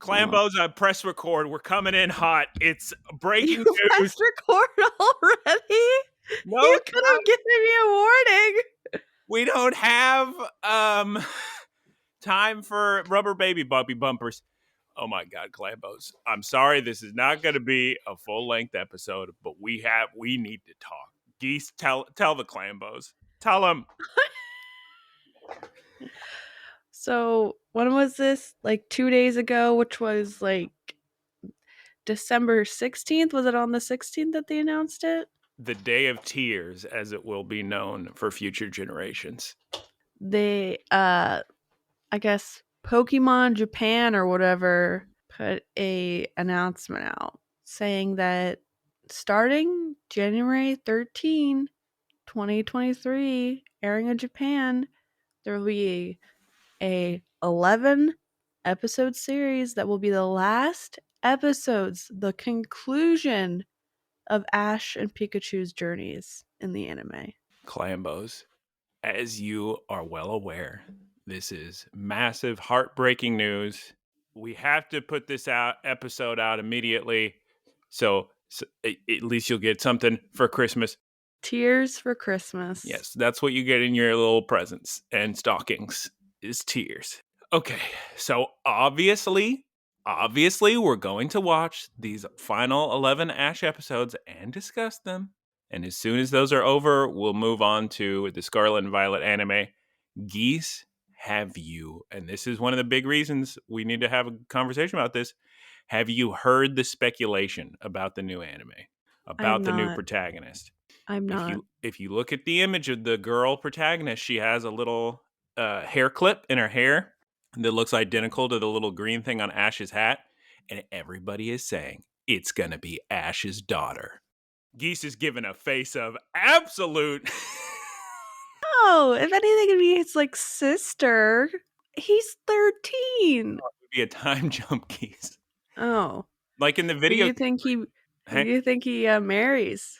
Oh. Clambos, I press record. We're coming in hot. It's breaking You news. pressed record already? No, You it's could not. have given me a warning. We don't have time for rubber baby bumpy bumpers. Oh my God, Clambos. I'm sorry this is not going to be a full-length episode, but we need to talk. Geese, tell the Clambos. Tell them. So, when was this? Like 2 days ago, which was like December 16th? Was it on the 16th that they announced it? The Day of Tears, as it will be known for future generations. They, I guess Pokemon Japan or whatever put a announcement out saying that starting January 13, 2023, airing in Japan, there will be a 11 episode series that will be the last episodes, the conclusion of Ash and Pikachu's journeys in the anime. Clambos, as you are well aware, this is massive, heartbreaking news. We have to put this episode out immediately, so at least you'll get something for Christmas. Tears for Christmas. Yes, that's what you get in your little presents and stockings is tears. Okay, so obviously, we're going to watch these final 11 Ash episodes and discuss them. And as soon as those are over, we'll move on to the Scarlet and Violet anime. Geese, have you, and this is one of the big reasons we need to have a conversation about this, have you heard the speculation about the new anime, about the new protagonist? I'm not. If you look at the image of the girl protagonist, she has a little hair clip in her hair that looks identical to the little green thing on Ash's hat, and everybody is saying it's going to be Ash's daughter. Geese is giving a face of absolute. Oh, if anything, it'd be his like sister. He's 13. It would be a time jump, Geese. Oh, Like in the who video. do you think he marries?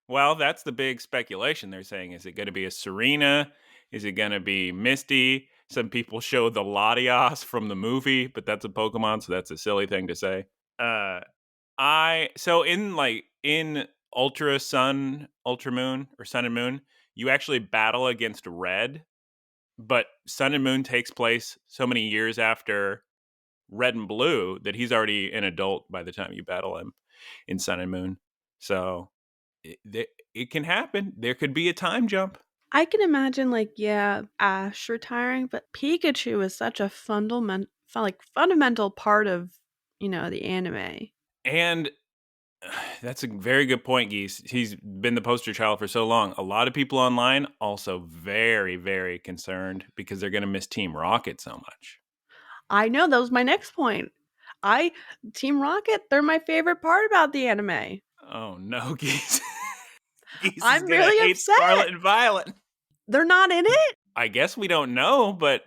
Well, that's the big speculation. They're saying, is it going to be a Serena? Is it going to be Misty? Some people show the Latias from the movie, but that's a Pokemon, so that's a silly thing to say. In Ultra Sun, Ultra Moon, or Sun and Moon, you actually battle against Red, but Sun and Moon takes place so many years after Red and Blue that he's already an adult by the time you battle him in Sun and Moon. So it can happen. There could be a time jump. I can imagine, like, yeah, Ash retiring, but Pikachu is such a fundamental part of, the anime. And that's a very good point, Geese. He's been the poster child for so long. A lot of people online also very, very concerned because they're going to miss Team Rocket so much. I know, that was my next point. Team Rocket, they're my favorite part about the anime. Oh no, Geese. Geese I'm is gonna really hate upset. Scarlet and Violet. They're not in it? I guess we don't know, but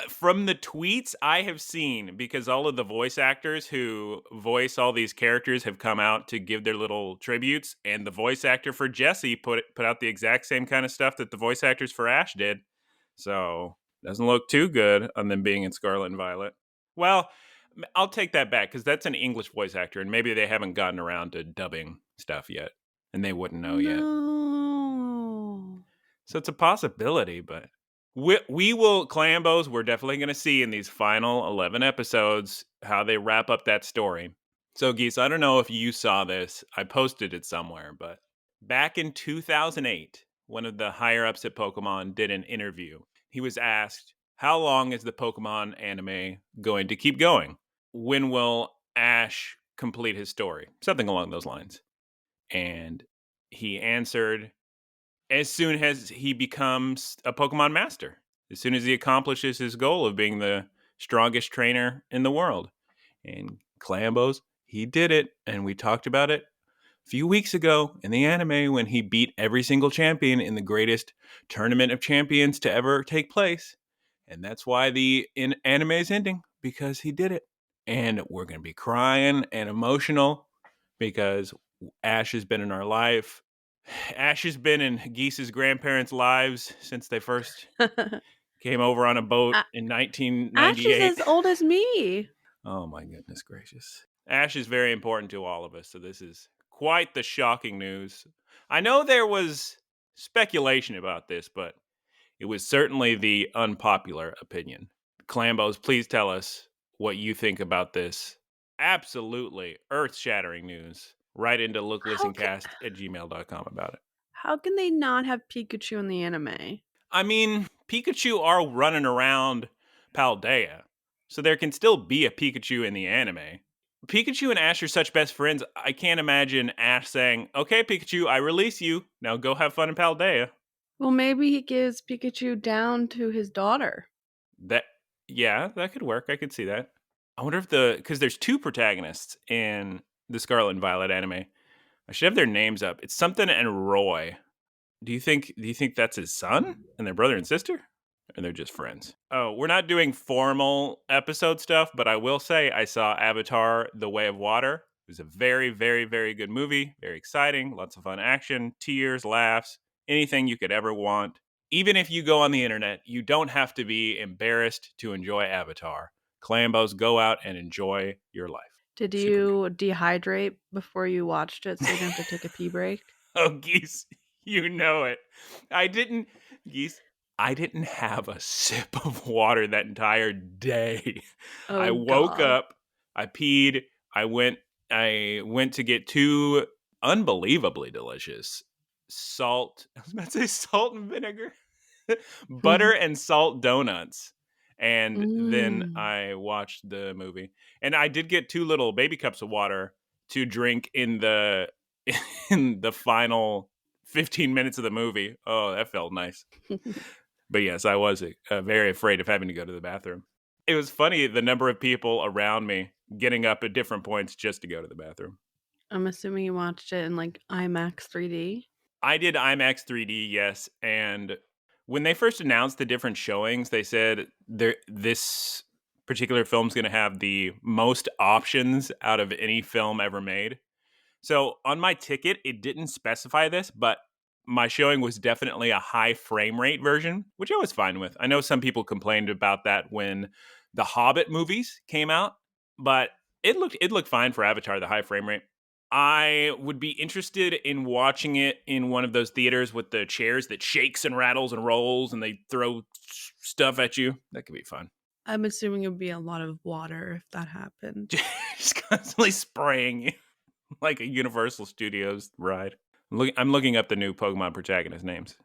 from the tweets I have seen, because all of the voice actors who voice all these characters have come out to give their little tributes, and the voice actor for Jessie put out the exact same kind of stuff that the voice actors for Ash did. So doesn't look too good on them being in Scarlet and Violet. Well, I'll take that back because that's an English voice actor, and maybe they haven't gotten around to dubbing stuff yet, and they wouldn't know yet. So it's a possibility, but we will, Clambos, we're definitely going to see in these final 11 episodes how they wrap up that story. So, Geese, I don't know if you saw this. I posted it somewhere, but back in 2008, one of the higher-ups at Pokemon did an interview. He was asked, how long is the Pokemon anime going to keep going? When will Ash complete his story? Something along those lines. And he answered, as soon as he becomes a Pokemon master, as soon as he accomplishes his goal of being the strongest trainer in the world. And Clambos, he did it, and we talked about it a few weeks ago in the anime when he beat every single champion in the greatest tournament of champions to ever take place. And that's why the anime is ending, because he did it. And we're going to be crying and emotional because Ash has been in our life. Ash has been in Geese's grandparents' lives since they first came over on a boat in 1998. Ash is as old as me. Oh my goodness gracious. Ash is very important to all of us, so this is quite the shocking news. I know there was speculation about this, but it was certainly the unpopular opinion. Clambos, please tell us what you think about this absolutely earth-shattering news. Write into How can looklistencast at gmail.com about it. how can they not have Pikachu in the anime? I mean, Pikachu are running around Paldea, so there can still be a Pikachu in the anime. Pikachu and Ash are such best friends, I can't imagine Ash saying, "Okay, Pikachu, I release you. Now go have fun in Paldea." Well, maybe he gives Pikachu down to his daughter. That yeah, that could work. I could see that. I wonder if because there's two protagonists in the Scarlet and Violet anime. I should have their names up. It's something and Roy. Do you think that's his son and their brother and sister? Or they're just friends? Oh, we're not doing formal episode stuff, but I will say I saw Avatar: The Way of Water. It was a very, very, very good movie. Very exciting. Lots of fun action, tears, laughs, anything you could ever want. Even if you go on the internet, you don't have to be embarrassed to enjoy Avatar. Clambos, go out and enjoy your life. Did Super good. you dehydrate before you watched it so you didn't have to take a pee break? Oh, Geese, you know it. I didn't, Geese, I didn't have a sip of water that entire day. I Oh woke god. up, I peed, I went I went to get two unbelievably delicious salt, I was about to say salt and vinegar, butter and salt donuts. And then Mm. I watched the movie. And I did get two little baby cups of water to drink in the in the final 15 minutes of the movie. Oh, that felt nice. But yes, I was very afraid of having to go to the bathroom. It was funny the number of people around me getting up at different points just to go to the bathroom. I'm assuming you watched it in like IMAX 3D. I did IMAX 3D, yes, and when they first announced the different showings, they said this particular film's going to have the most options out of any film ever made. So on my ticket, it didn't specify this, but my showing was definitely a high frame rate version, which I was fine with. I know some people complained about that when the Hobbit movies came out, but it looked fine for Avatar, the high frame rate. I would be interested in watching it in one of those theaters with the chairs that shakes and rattles and rolls and they throw stuff at you. That could be fun. I'm assuming it would be a lot of water if that happened. Just constantly spraying you like a Universal Studios ride. I'm looking up the new Pokemon protagonist names.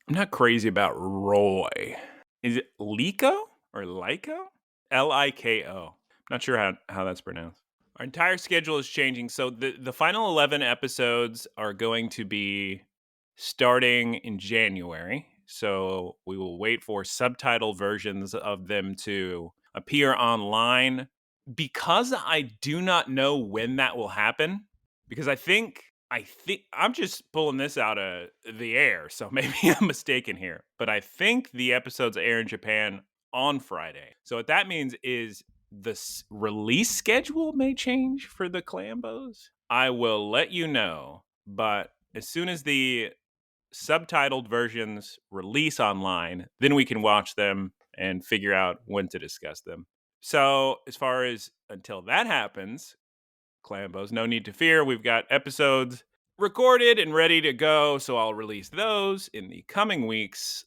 I'm not crazy about Roy. Is it Liko or Lyco? Liko. Not sure how that's pronounced. Our entire schedule is changing. So the final 11 episodes are going to be starting in January. So we will wait for subtitle versions of them to appear online. Because I do not know when that will happen, because I think I'm just pulling this out of the air, so maybe I'm mistaken here. But I think the episodes air in Japan on Friday. So what that means is the release schedule may change for the Clambos. I will let you know, but as soon as the subtitled versions release online, then we can watch them and figure out when to discuss them. So, as far as until that happens, Clambos, no need to fear. We've got episodes recorded and ready to go. So, I'll release those in the coming weeks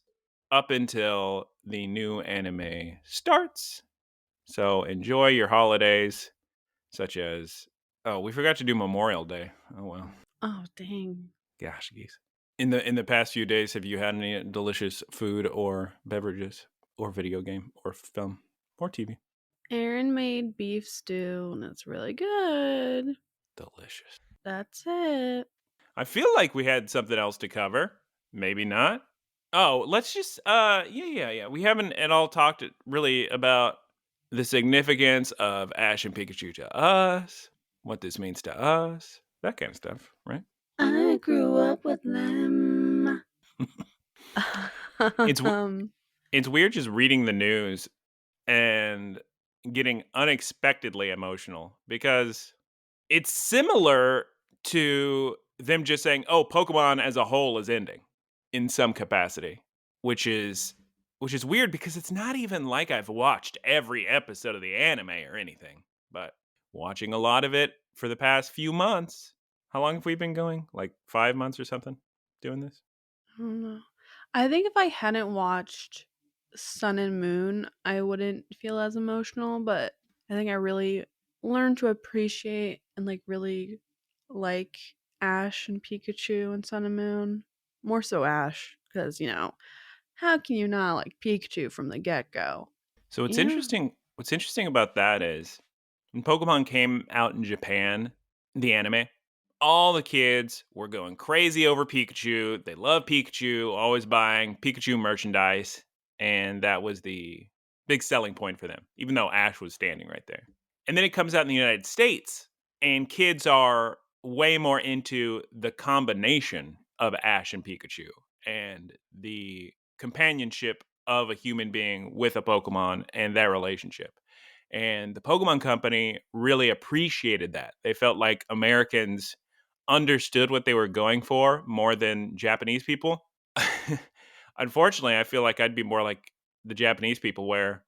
up until the new anime starts. So, enjoy your holidays, such as, oh, we forgot to do Memorial Day. Oh, well. Oh dang. Gosh, geez. In the past few days, have you had any delicious food or beverages or video game or film or TV? Aaron made beef stew and it's really good. Delicious. That's it. I feel like we had something else to cover. Maybe not. Oh, let's just yeah. We haven't at all talked really about the significance of Ash and Pikachu to us, what this means to us, that kind of stuff, right? I grew up with them. It's um, it's weird just reading the news and getting unexpectedly emotional because it's similar to them just saying, "Oh, Pokemon as a whole is ending in some capacity," which is which is weird because it's not even like I've watched every episode of the anime or anything. but watching a lot of it for the past few months. How long have we been going? Like 5 months or something doing this? I don't know. I think if I hadn't watched Sun and Moon, I wouldn't feel as emotional, but I think I really learned to appreciate and like really like Ash and Pikachu and Sun and Moon. More so Ash, because how can you not like Pikachu from the get go? So what's Yeah. interesting what's interesting about that is when Pokemon came out in Japan, the anime, all the kids were going crazy over Pikachu. They love Pikachu, always buying Pikachu merchandise, and that was the big selling point for them, even though Ash was standing right there. And then it comes out in the United States, and kids are way more into the combination of Ash and Pikachu and the companionship of a human being with a Pokemon and their relationship. And the Pokemon Company really appreciated that. They felt like Americans understood what they were going for more than Japanese people. Unfortunately, I feel like I'd be more like the Japanese people, where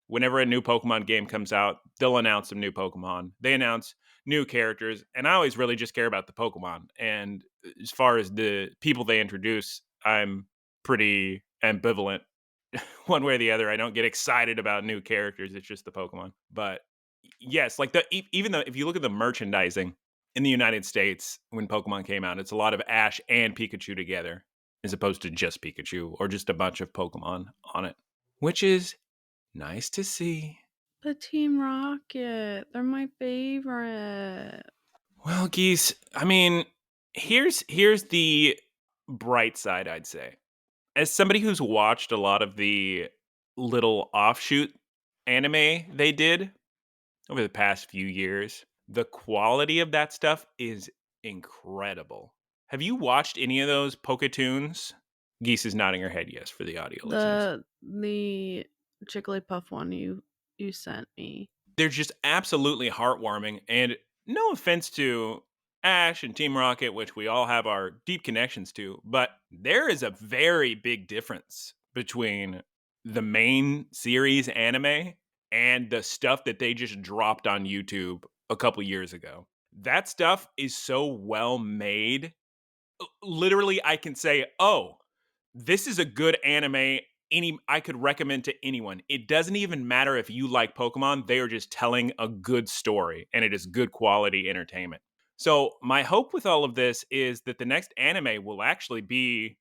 whenever a new Pokemon game comes out, they'll announce some new Pokemon. They announce new characters, and I always really just care about the Pokemon. And as far as the people they introduce, I'm pretty ambivalent one way or the other. I don't get excited about new characters. It's just the Pokemon. But yes, like even though if you look at the merchandising in the United States when Pokemon came out, it's a lot of Ash and Pikachu together as opposed to just Pikachu or just a bunch of Pokemon on it, which is nice to see. But Team Rocket, they're my favorite. Well, Geese, I mean, here's the bright side, I'd say. As somebody who's watched a lot of the little offshoot anime they did over the past few years, the quality of that stuff is incredible. Have you watched any of those Poketoons? Geese is nodding her head yes for the audio listeners. The Jigglypuff one you sent me. They're just absolutely heartwarming. And no offense to Ash and Team Rocket, which we all have our deep connections to, but there is a very big difference between the main series anime and the stuff that they just dropped on YouTube a couple years ago. That stuff is so well made. Literally, I can say, "Oh, this is a good anime I could recommend to anyone." It doesn't even matter if you like Pokemon, they are just telling a good story and it is good quality entertainment. So, my hope with all of this is that the next anime will actually be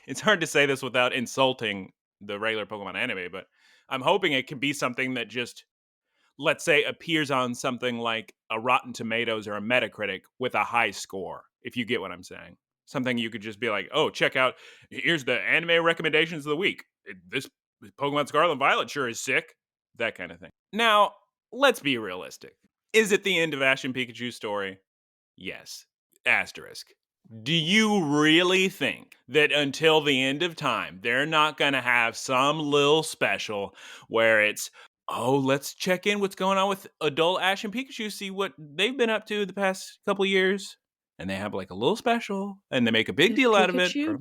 it's hard to say this without insulting the regular Pokemon anime, but I'm hoping it can be something that just, let's say, appears on something like a Rotten Tomatoes or a Metacritic with a high score, if you get what I'm saying. Something you could just be like, oh, check out, here's the anime recommendations of the week. This Pokemon Scarlet and Violet sure is sick. That kind of thing. Now, let's be realistic. Is it the end of Ash and Pikachu's story? Yes. Asterisk. Do you really think that until the end of time, they're not going to have some little special where it's, oh, let's check in what's going on with adult Ash and Pikachu, see what they've been up to the past couple years? And they have like a little special and they make a big If deal out of it. Pikachu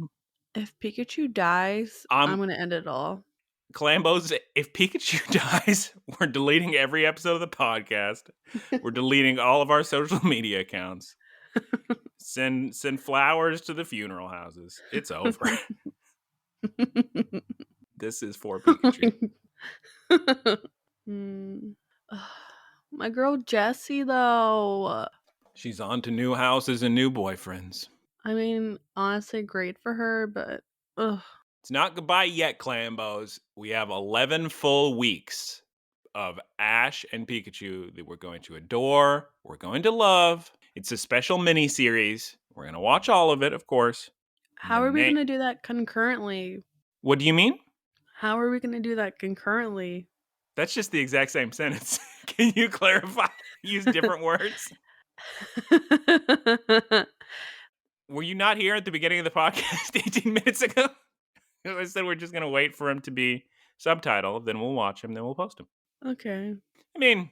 if Pikachu dies, I'm I'm gonna end it all. Clambos, if Pikachu dies, we're deleting every episode of the podcast. We're deleting all of our social media accounts. Send flowers to the funeral houses. It's over. This is for Pikachu. Mm. My girl Jessie, though. She's on to new houses and new boyfriends. I mean, honestly, great for her, but ugh. It's not goodbye yet, Clambos. We have 11 full weeks of Ash and Pikachu that we're going to adore, we're going to love. It's a special mini series. We're going to watch all of it, of course. How are we gonna do that concurrently? What do you mean? How are we gonna do that concurrently? That's just the exact same sentence. Can you clarify? Use different words? Were you not here at the beginning of the podcast 18 minutes ago? I said we're just going to wait for him to be subtitled, then we'll watch him, then we'll post him. Okay. I mean,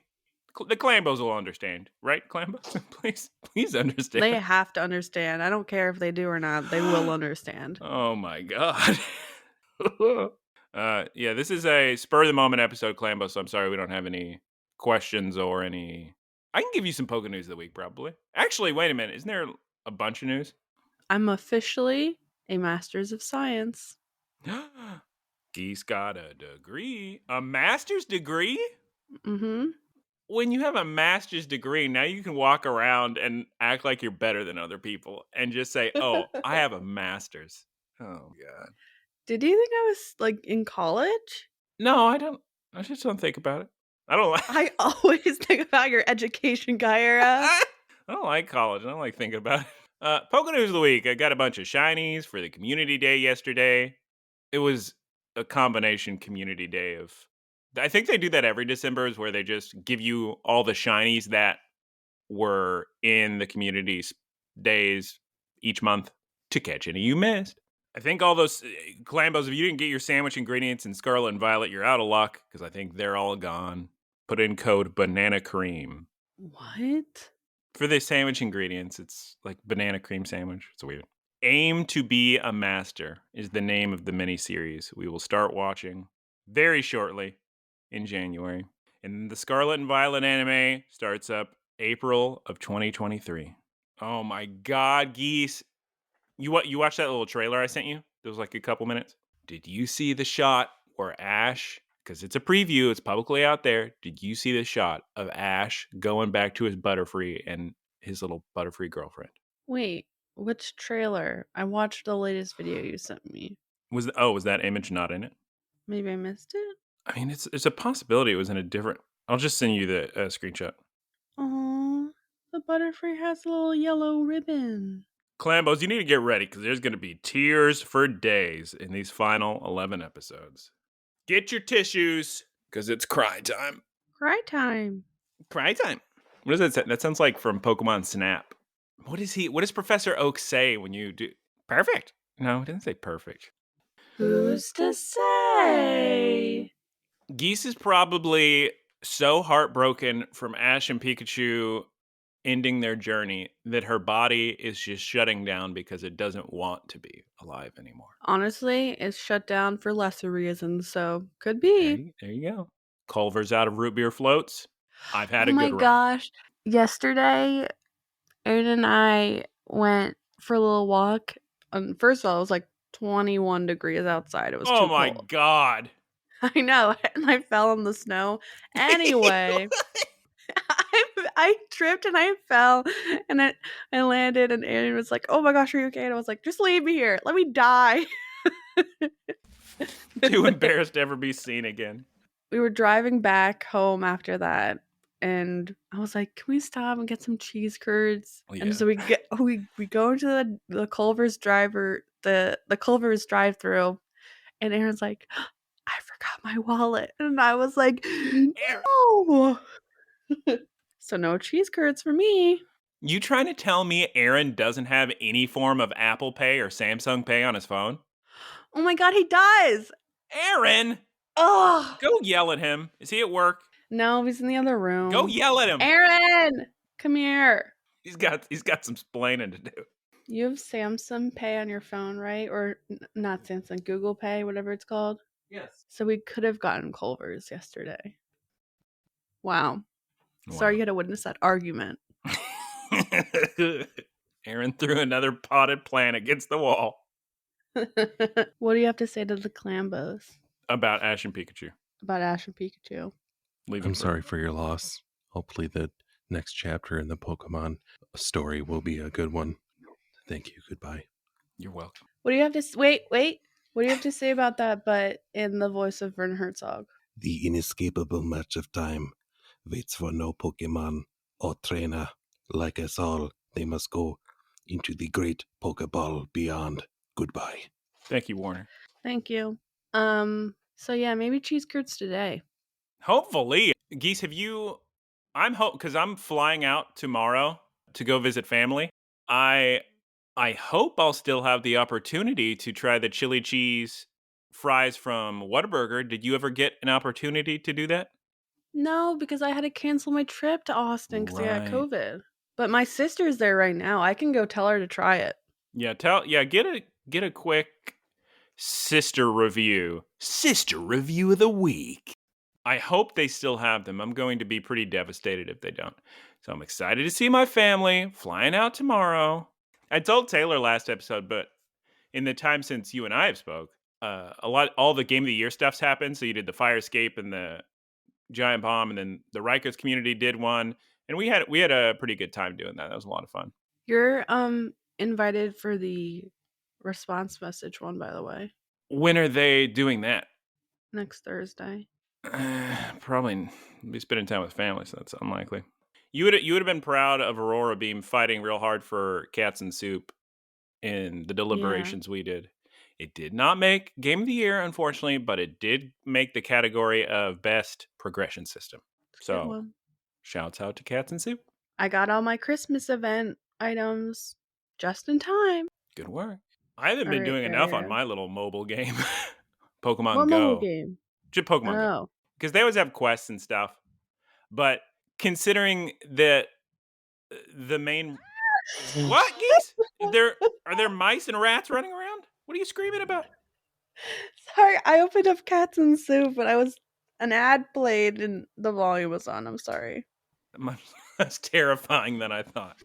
the Clambos will understand, right, Clambos? Please understand. They have to understand. I don't care if they do or not. They will understand. Oh my god. Yeah, this is a spur of the moment episode, Clambos, so I'm sorry we don't have any questions or any... I can give you some Poke News of the week, probably. Actually, wait a minute. Isn't there a bunch of news? I'm officially a Master's of Science. Geese got a degree. A master's degree? Mm-hmm. When you have a master's degree, now you can walk around and act like you're better than other people and just say, oh, I have a master's. Oh, God. Did you think I was like in college? No, I don't. I just don't think about it. I don't like... I always think about your education, Guyera. I don't like college. I don't like thinking about it. Poke News of the week. I got a bunch of shinies for the community day yesterday. It was a combination community day of... I think they do that every December, is where they just give you all the shinies that were in the community's days each month to catch any you missed. I think all those clambos, if you didn't get your sandwich ingredients in Scarlet and Violet, you're out of luck, because I think they're all gone. Put in code banana cream. What? For the sandwich ingredients, it's like banana cream sandwich. It's weird. Aim to be a Master is the name of the miniseries we will start watching very shortly in January. And the Scarlet and Violet anime starts up April of 2023. Oh my God, Geese. You watched that little trailer I sent you? There was like a couple minutes. Did you see the shot where Ash, because it's a preview, it's publicly out there. Did you see the shot of Ash going back to his Butterfree and his little Butterfree girlfriend? Wait, which trailer? I watched the latest video you sent me. Was that image not in it? Maybe I missed it? I mean, it's a possibility it was in a different... I'll just send you the screenshot. Oh, the Butterfree has a little yellow ribbon. Clambos, you need to get ready, because there's going to be tears for days in these final 11 episodes. Get your tissues, because it's cry time. Cry time. Cry time. What does that say? That sounds like from Pokemon Snap. What does Professor Oak say when you do... Perfect. No, it didn't say perfect. Who's to say? Geese is probably so heartbroken from Ash and Pikachu ending their journey that her body is just shutting down because it doesn't want to be alive anymore. Honestly, it's shut down for lesser reasons, so could be. There you go. Culver's out of root beer floats. I've had a good run. Gosh. Yesterday, Aaron and I went for a little walk. First of all, it was like 21 degrees outside. It was Oh too my cold. God. I know, and I fell in the snow. Anyway, I tripped and I fell, and I landed, and Aaron was like, "Oh my gosh, are you okay?" And I was like, "Just leave me here. Let me die." Too embarrassed to ever be seen again. We were driving back home after that, and I was like, "Can we stop and get some cheese curds?" Oh, yeah. And so we go into the Culver's Culver's drive-through, and Aaron's like, "I forgot my wallet," and I was like, "No." So no cheese curds for me. You trying to tell me Aaron doesn't have any form of Apple Pay or Samsung Pay on his phone? Oh my God, he does. Aaron! Oh Go yell at him. Is he at work? no, he's in the other room. Go yell at him. Aaron, come here. He's got some splaining to do. You have Samsung Pay on your phone, right? Or not Samsung, Google Pay, whatever it's called. Yes. So we could have gotten Culver's yesterday. Wow. Sorry you had to witness that argument. Aaron threw another potted plant against the wall. What do you have to say to the clambos? About Ash and Pikachu. About Ash and Pikachu. I'm sorry for your loss. Hopefully the next chapter in the Pokemon story will be a good one. Thank you. Goodbye. You're welcome. What do you have to wait? What do you have to say about that, but in the voice of Vern Herzog? The inescapable match of time waits for no Pokemon or trainer. Like us all, they must go into the great Pokeball beyond. Goodbye. Thank you, Warner. Thank you. So yeah, maybe cheese curds today. Hopefully. Geese, have you... because I'm flying out tomorrow to go visit family. I hope I'll still have the opportunity to try the chili cheese fries from Whataburger. Did you ever get an opportunity to do that? No, because I had to cancel my trip to Austin because I got Right. COVID. But my sister's there right now. I can go tell her to try it. Yeah, get a quick sister review. Sister review of the week. I hope they still have them. I'm going to be pretty devastated if they don't. So I'm excited to see my family flying out tomorrow. I told Taylor last episode, but in the time since you and I have spoke, all the Game of the Year stuff's happened. So you did the fire escape and the giant bomb, and then the Rikers community did one, and we had a pretty good time doing that. That was a lot of fun. You're invited for the response message one, by the way, When are they doing that? next Thursday. Probably be spending time with family, so that's unlikely. You would have been proud of Aurora Beam fighting real hard for Cats and Soup in the deliberations we did. It did not make Game of the Year, unfortunately, but it did make the category of best progression system. Good So, one. shouts out to Cats and Soup. I got all my Christmas event items just in time. Good work. I haven't All been right, doing enough on Aaron. my little mobile game, Pokemon What mobile Go. game? Just Pokemon Go. Oh, Because they always have quests and stuff. But considering that the main what, Geese? Are there mice and rats running around? What are you screaming about? sorry. I opened up Cats and Soup, but an ad played and the volume was on. I'm sorry. Much less terrifying than I thought.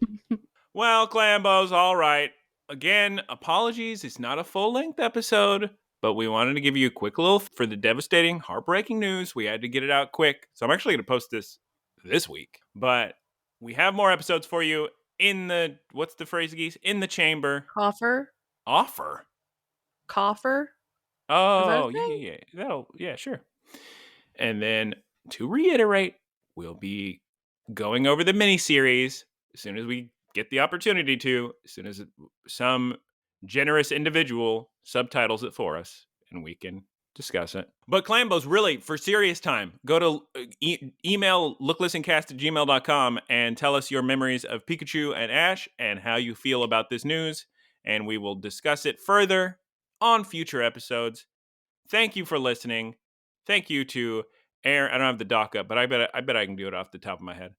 Well, Clambos, all right. Again, apologies. It's not a full-length episode, but we wanted to give you a quick little for the devastating, heartbreaking news. We had to get it out quick. So I'm actually going to post this week. But we have more episodes for you in the, what's the phrase, Geese? In the chamber. Coffer? Offer? Coffer? Oh, Is that a thing? yeah, sure. And then to reiterate, we'll be going over the miniseries as soon as we get the opportunity to, as soon as some generous individual subtitles it for us and we can discuss it. But Clambos, really, for serious time, go to email looklistencast@gmail.com and tell us your memories of Pikachu and Ash and how you feel about this news, and we will discuss it further on future episodes. Thank you for listening. Thank you to Aaron. I don't have the doc up, but I bet I can do it off the top of my head.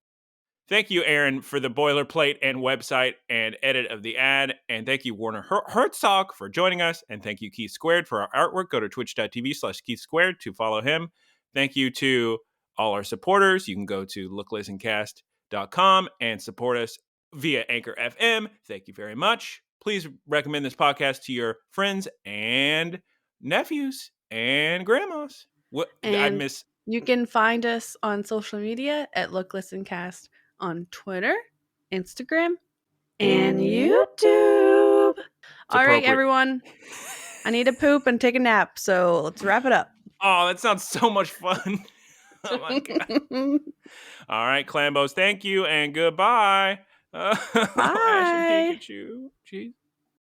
Thank you, Aaron, for the boilerplate and website and edit of the ad. And thank you, Warner Herzog, for joining us. And thank you, Keith Squared, for our artwork. Go to twitch.tv/Keith Squared to follow him. Thank you to all our supporters. You can go to looklistencast.com and support us via Anchor FM. Thank you very much. Please recommend this podcast to your friends and nephews and grandmas. What I And miss. you can find us on social media at Look Listen Cast on Twitter, Instagram, and YouTube. All right, everyone. I need to poop and take a nap, so let's wrap it up. Oh, that sounds so much fun. Oh my god. All right, Clambos, thank you and goodbye. Bye. Ash and Pikachu. Jeez.